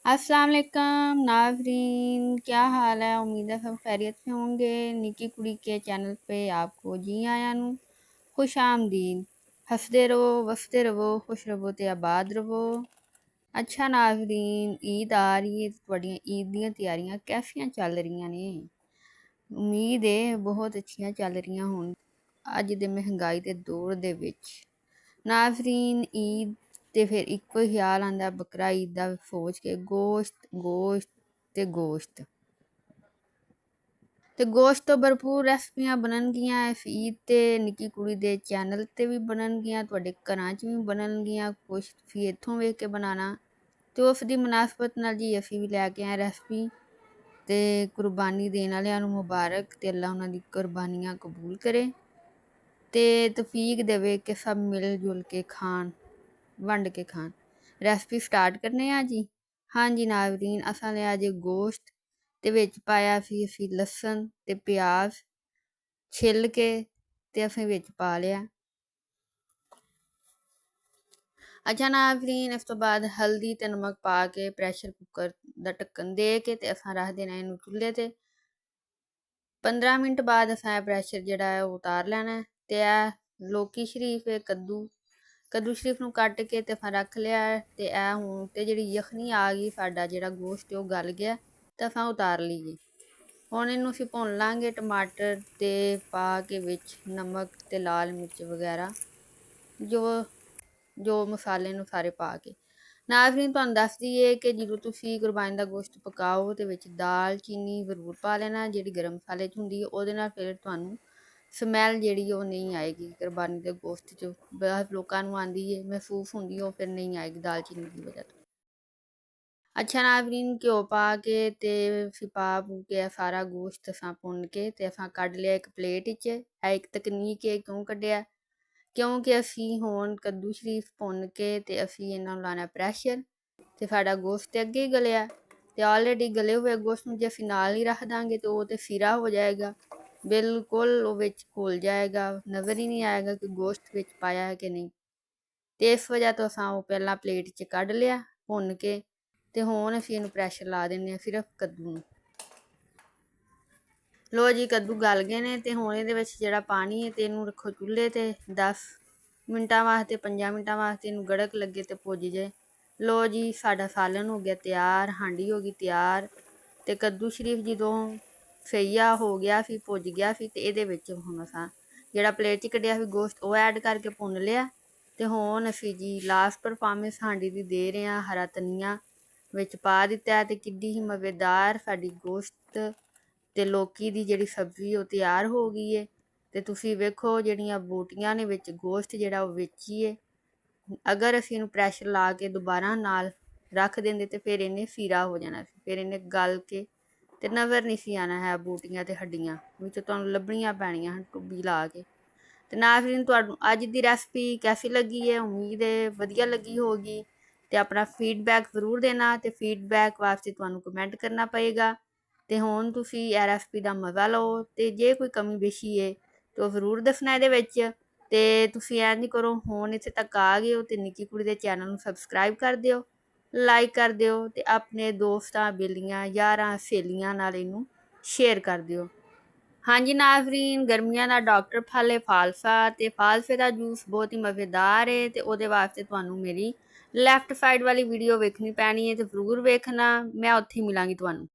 अस्सलाम वालेकुम नाज़रीन, क्या हाल है। उम्मीद है सब खैरियत से होंगे। निकी कुड़ी के चैनल पे आपको जी आया नू खुश आमदीद। हंसते रहो, वसते रहो, खुश रहो ते आबाद रहो। अच्छा नाज़रीन, ईद आ रही है, तुहाड़ियां ईद ਦੀਆਂ ਤਿਆਰੀਆਂ कैसियां ਚੱਲ ਰਹੀਆਂ ਨੇ। ਉਮੀਦ ਹੈ ਬਹੁਤ ਅੱਛੀਆਂ ਚੱਲ ਰਹੀਆਂ ਹੋਣ ਅੱਜ ਦੇ ਮਹਿੰਗਾਈ ਦੇ ਦੌਰ ਦੇ ਵਿੱਚ। ਨਾਜ਼ਰੀਨ, ਈਦ ਤੇ ਫਿਰ ਇੱਕੋ ਹੀ ਖਿਆਲ ਆਉਂਦਾ ਬਕਰਾ ਈਦ ਦਾ ਸੋਚ ਕੇ ਗੋਸ਼ਤ ਗੋਸ਼ਤ ਤੇ ਗੋਸ਼ਤ ਤੇ ਗੋਸ਼ਤ ਤੋਂ ਭਰਪੂਰ ਰੈਸਪੀਆਂ ਬਣਨਗੀਆਂ ਇਸ ਈਦ ਤੇ। ਨਿੱਕੀ ਕੁੜੀ ਦੇ ਚੈਨਲ ਤੇ ਵੀ ਬਣਨਗੀਆਂ, ਤੁਹਾਡੇ ਘਰਾਂ 'ਚ ਵੀ ਬਣਨਗੀਆਂ। ਕੁਛ ਤੁਸੀਂ ਇੱਥੋਂ ਵੇਖ ਕੇ ਬਣਾਉਣਾ ਤੇ ਉਸ ਦੀ ਮੁਨਾਸਬਤ ਨਾਲ ਜੀ ਅਸੀਂ ਵੀ ਲੈ ਕੇ ਆਏ ਰੈਸਪੀ। ਤੇ ਕੁਰਬਾਨੀ ਦੇਣ ਵਾਲਿਆਂ ਨੂੰ ਮੁਬਾਰਕ ਤੇ ਅੱਲਾ ਉਹਨਾਂ ਦੀ ਕੁਰਬਾਨੀਆਂ ਕਬੂਲ ਕਰੇ ਤੇ ਤੌਫੀਕ ਦੇਵੇ ਕਿ ਸਭ ਮਿਲ ਜੁਲ ਕੇ ਖਾਣ, ਵੰਡ ਕੇ ਖਾਣ। ਰੈਸਪੀ ਸਟਾਰਟ ਕਰਨੇ ਆ ਜੀ। ਹਾਂਜੀ ਨਾਜ਼ਰੀਨ, ਅਸਾਂ ਲਿਆ ਜੇ ਗੋਸ਼ਤ ਤੇ ਵਿੱਚ ਪਾਇਆ ਸੀ ਅਸੀਂ ਲਸਣ ਤੇ ਪਿਆਜ਼ ਛਿੱਲ ਕੇ ਤੇ ਅਸੀਂ ਵਿੱਚ ਪਾ ਲਿਆ। ਅੱਛਾ ਨਾਜ਼ਰੀਨ, ਇਸ ਤੋਂ ਬਾਅਦ ਹਲਦੀ ਤੇ ਨਮਕ ਪਾ ਕੇ ਪ੍ਰੈਸ਼ਰ ਕੁੱਕਰ ਦਾ ਢੱਕਣ ਦੇ ਕੇ ਤੇ ਅਸਾਂ ਰੱਖ ਦੇਣਾ ਇਹਨੂੰ ਚੁੱਲ੍ਹੇ ਤੇ। 15 ਮਿੰਟ ਬਾਅਦ ਅਸਾਂ ਇਹ ਪ੍ਰੈਸ਼ਰ ਜਿਹੜਾ ਹੈ ਉਹ ਉਤਾਰ ਲੈਣਾ ਤੇ ਇਹ ਲੋਕੀ ਸ਼ਰੀਫ ਕੱਦੂ ਸ਼ਰੀਫ ਨੂੰ ਕੱਟ ਕੇ ਤੇ ਆਪਾਂ ਰੱਖ ਲਿਆ। ਤੇ ਇਹ ਹੁਣ ਤੇ ਜਿਹੜੀ ਯਖਨੀ ਆ ਗਈ, ਸਾਡਾ ਜਿਹੜਾ ਗੋਸ਼ਤ ਉਹ ਗਲ ਗਿਆ ਤੇ ਆਪਾਂ ਉਤਾਰ ਲਈਏ। ਹੁਣ ਇਹਨੂੰ ਅਸੀਂ ਭੁੰਨ ਲਾਂਗੇ ਟਮਾਟਰ ਤੇ ਪਾ ਕੇ ਵਿੱਚ ਨਮਕ ਤੇ ਲਾਲ ਮਿਰਚ ਵਗੈਰਾ ਜੋ ਮਸਾਲੇ ਨੂੰ ਸਾਰੇ ਪਾ ਕੇ। ਨਾਜ਼ਰੀਨ, ਤੁਹਾਨੂੰ ਦੱਸ ਦਈਏ ਕਿ ਜਦੋਂ ਤੁਸੀਂ ਕੁਰਬਾਨੀ ਦਾ ਗੋਸ਼ਤ ਪਕਾਓ ਤੇ ਵਿੱਚ ਦਾਲ ਚੀਨੀ ਜ਼ਰੂਰ ਪਾ ਲੈਣਾ, ਜਿਹੜੀ ਗਰਮ ਮਸਾਲੇ 'ਚ ਹੁੰਦੀ ਹੈ। ਉਹਦੇ ਨਾਲ ਫਿਰ ਤੁਹਾਨੂੰ ਸਮੈਲ ਜਿਹੜੀ ਉਹ ਨਹੀਂ ਆਏਗੀ ਕੁਰਬਾਨੀ ਦੇ ਗੋਸ਼ਤ 'ਚ। ਬਹੁਤ ਲੋਕਾਂ ਨੂੰ ਆਉਂਦੀ ਹੈ, ਮਹਿਸੂਸ ਹੁੰਦੀ, ਉਹ ਫਿਰ ਨਹੀਂ ਆਏਗੀ ਦਾਲ ਚੀਨੀ ਦੀ ਵਜ੍ਹਾ ਤੋਂ। ਅੱਛਾ ਨਾਜ਼ਰੀਨ, ਘਿਓ ਪਾ ਕੇ ਤੇ ਫਿਰ ਪਾ ਪੂ ਕੇ ਸਾਰਾ ਗੋਸ਼ਤ ਅਸਾਂ ਭੁੰਨ ਕੇ ਤੇ ਅਸਾਂ ਕੱਢ ਲਿਆ ਇੱਕ ਪਲੇਟ 'ਚ। ਇਹ ਇੱਕ ਤਕਨੀਕ ਹੈ, ਕਿਉਂ ਕੱਢਿਆ? ਕਿਉਂਕਿ ਅਸੀਂ ਹੁਣ ਕੱਦੂ ਸ਼ਰੀਫ ਭੁੰਨ ਕੇ ਤੇ ਅਸੀਂ ਇਹਨਾਂ ਨੂੰ ਲਾਉਣਾ ਪ੍ਰੈਸ਼ਰ ਤੇ ਸਾਡਾ ਗੋਸ਼ਤ ਤੇ ਅੱਗੇ ਹੀ ਗਲਿਆ ਤੇ ਆਲਰੇਡੀ ਗਲੇ ਹੋਏ ਗੋਸ਼ਤ ਨੂੰ ਜੇ ਅਸੀਂ ਨਾਲ ਹੀ ਰੱਖ ਦਾਂਗੇ ਤੇ ਉਹ ਤੇ ਸਿਰਾ ਹੋ ਜਾਏਗਾ, ਬਿਲਕੁਲ ਉਹ ਵਿੱਚ ਘੁਲ ਜਾਏਗਾ, ਨਜ਼ਰ ਹੀ ਨਹੀਂ ਆਏਗਾ ਕਿ ਗੋਸ਼ਤ ਵਿੱਚ ਪਾਇਆ ਹੈ ਕਿ ਨਹੀਂ। ਤੇ ਇਸ ਵਜ੍ਹਾ ਤੋਂ ਅਸਾਂ ਉਹ ਪਹਿਲਾਂ ਪਲੇਟ 'ਚ ਕੱਢ ਲਿਆ ਭੁੰਨ ਕੇ ਤੇ ਹੁਣ ਅਸੀਂ ਇਹਨੂੰ ਪ੍ਰੈਸ਼ਰ ਲਾ ਦਿੰਦੇ ਹਾਂ ਸਿਰਫ ਕੱਦੂ ਨੂੰ। ਲੋ ਜੀ, ਕੱਦੂ ਗਲ ਗਏ ਨੇ ਤੇ ਹੁਣ ਇਹਦੇ ਵਿੱਚ ਜਿਹੜਾ ਪਾਣੀ ਹੈ ਤੇ ਇਹਨੂੰ ਰੱਖੋ ਚੁੱਲ੍ਹੇ ਤੇ 10 ਮਿੰਟਾਂ ਵਾਸਤੇ, 5 ਮਿੰਟਾਂ ਵਾਸਤੇ ਇਹਨੂੰ ਗੜਕ ਲੱਗੇ ਤੇ ਭੁੱਜ ਜਾਏ। ਲੋ ਜੀ, ਸਾਡਾ ਸਾਲਨ ਹੋ ਗਿਆ ਤਿਆਰ, ਹਾਂਡੀ ਹੋ ਗਈ ਤਿਆਰ ਤੇ ਕੱਦੂ ਸ਼ਰੀਫ ਜਦੋਂ ਸਹੀਆ ਹੋ ਗਿਆ ਸੀ, ਭੁੱਜ ਗਿਆ ਸੀ ਤੇ ਇਹਦੇ ਵਿੱਚ ਹੁਣ ਅਸਾਂ ਜਿਹੜਾ ਪਲੇਟ 'ਚ ਕੱਢਿਆ ਸੀ ਗੋਸ਼ਤ ਉਹ ਐਡ ਕਰਕੇ ਭੁੰਨ ਲਿਆ। ਤੇ ਹੁਣ ਅਸੀਂ ਜੀ ਲਾਸਟ ਪਰਫਾਰਮੈਂਸ ਹਾਂਡੀ ਦੀ ਦੇ ਰਹੇ ਹਾਂ, ਹਰਾ ਧਨੀਆ ਵਿੱਚ ਪਾ ਦਿੱਤਾ ਤੇ ਕਿੱਡੀ ਹੀ ਮਜ਼ੇਦਾਰ ਸਾਡੀ ਗੋਸ਼ਤ ਤੇ ਲੌਕੀ ਦੀ ਜਿਹੜੀ ਸਬਜ਼ੀ ਉਹ ਤਿਆਰ ਹੋ ਗਈ ਏ। ਤੇ ਤੁਸੀਂ ਵੇਖੋ ਜਿਹੜੀਆਂ ਬੋਟੀਆਂ ਨੇ ਵਿੱਚ ਗੋਸ਼ਤ ਜਿਹੜਾ ਉਹ ਵਿੱਚ ਹੀ ਏ। ਅਗਰ ਅਸੀਂ ਇਹਨੂੰ ਪ੍ਰੈਸ਼ਰ ਲਾ ਕੇ ਦੁਬਾਰਾ ਨਾਲ ਰੱਖ ਦਿੰਦੇ ਤੇ ਫਿਰ ਇਹਨੇ ਸੀਰਾ ਹੋ ਜਾਣਾ ਸੀ, ਫਿਰ ਇਹਨੇ ਗਲ ਕੇ ਤੇ ਨਜ਼ਰ ਨਹੀਂ ਸੀ ਆਉਣਾ ਹੈ ਬੋਟੀਆਂ ਤੇ ਹੱਡੀਆਂ ਵਿੱਚ ਤੁਹਾਨੂੰ ਲੱਭਣੀਆਂ ਪੈਣੀਆਂ ਹਨ ਟੁੱਬੀ ਲਾ ਕੇ। ਤੇ ਨਾਜ਼ਰੀਨ, ਤੁਹਾਨੂੰ ਅੱਜ ਦੀ ਰੈਸਪੀ ਕੈਸੀ ਲੱਗੀ ਹੈ? ਉਮੀਦ ਹੈ ਵਧੀਆ ਲੱਗੀ ਹੋਗੀ। ਤੇ ਆਪਣਾ ਫੀਡਬੈਕ ਜ਼ਰੂਰ ਦੇਣਾ ਤੇ ਫੀਡਬੈਕ ਵਾਸਤੇ ਤੁਹਾਨੂੰ ਕਮੈਂਟ ਕਰਨਾ ਪਏਗਾ। ਤੇ ਹੁਣ ਤੁਸੀਂ ਇਹ ਰੈਸਪੀ ਦਾ ਮਜ਼ਾ ਲਓ ਤੇ ਜੇ ਕੋਈ ਕਮੀ ਪੇਸ਼ੀ ਹੈ ਤਾਂ ਉਹ ਜ਼ਰੂਰ ਦੱਸਣਾ ਇਹਦੇ ਵਿੱਚ। ਤੇ ਤੁਸੀਂ ਐਂ ਨਹੀਂ ਕਰੋ, ਹੁਣ ਇੱਥੇ ਤੱਕ ਆ ਗਏ ਹੋ ਤੇ ਨਿੱਕੀ ਕੁੜੀ ਦੇ ਚੈਨਲ ਨੂੰ ਸਬਸਕ੍ਰਾਈਬ ਕਰ ਦਿਓ, ਲਾਈਕ ਕਰ ਦਿਓ ਤੇ ਆਪਣੇ ਦੋਸਤਾਂ ਬੇਲੀਆਂ ਯਾਰਾਂ ਸਹੇਲੀਆਂ ਨਾਲ ਇਹਨੂੰ ਸ਼ੇਅਰ ਕਰ ਦਿਓ। ਹਾਂਜੀ ਨਾਜ਼ਰੀਨ, ਗਰਮੀਆਂ ਦਾ ਡਾਕਟਰ ਫਲ ਹੈ ਫਾਲਸਾ ਤੇ ਫਾਲਸੇ ਦਾ ਜੂਸ ਬਹੁਤ ਹੀ ਮਜ਼ੇਦਾਰ ਹੈ ਤੇ ਉਹਦੇ ਵਾਸਤੇ ਤੁਹਾਨੂੰ ਮੇਰੀ ਲੈਫਟ ਸਾਈਡ ਵਾਲੀ ਵੀਡੀਓ ਵੇਖਣੀ ਪੈਣੀ ਹੈ ਤੇ ਜ਼ਰੂਰ ਵੇਖਣਾ। ਮੈਂ ਉੱਥੇ ਹੀ ਮਿਲਾਂਗੀ ਤੁਹਾਨੂੰ।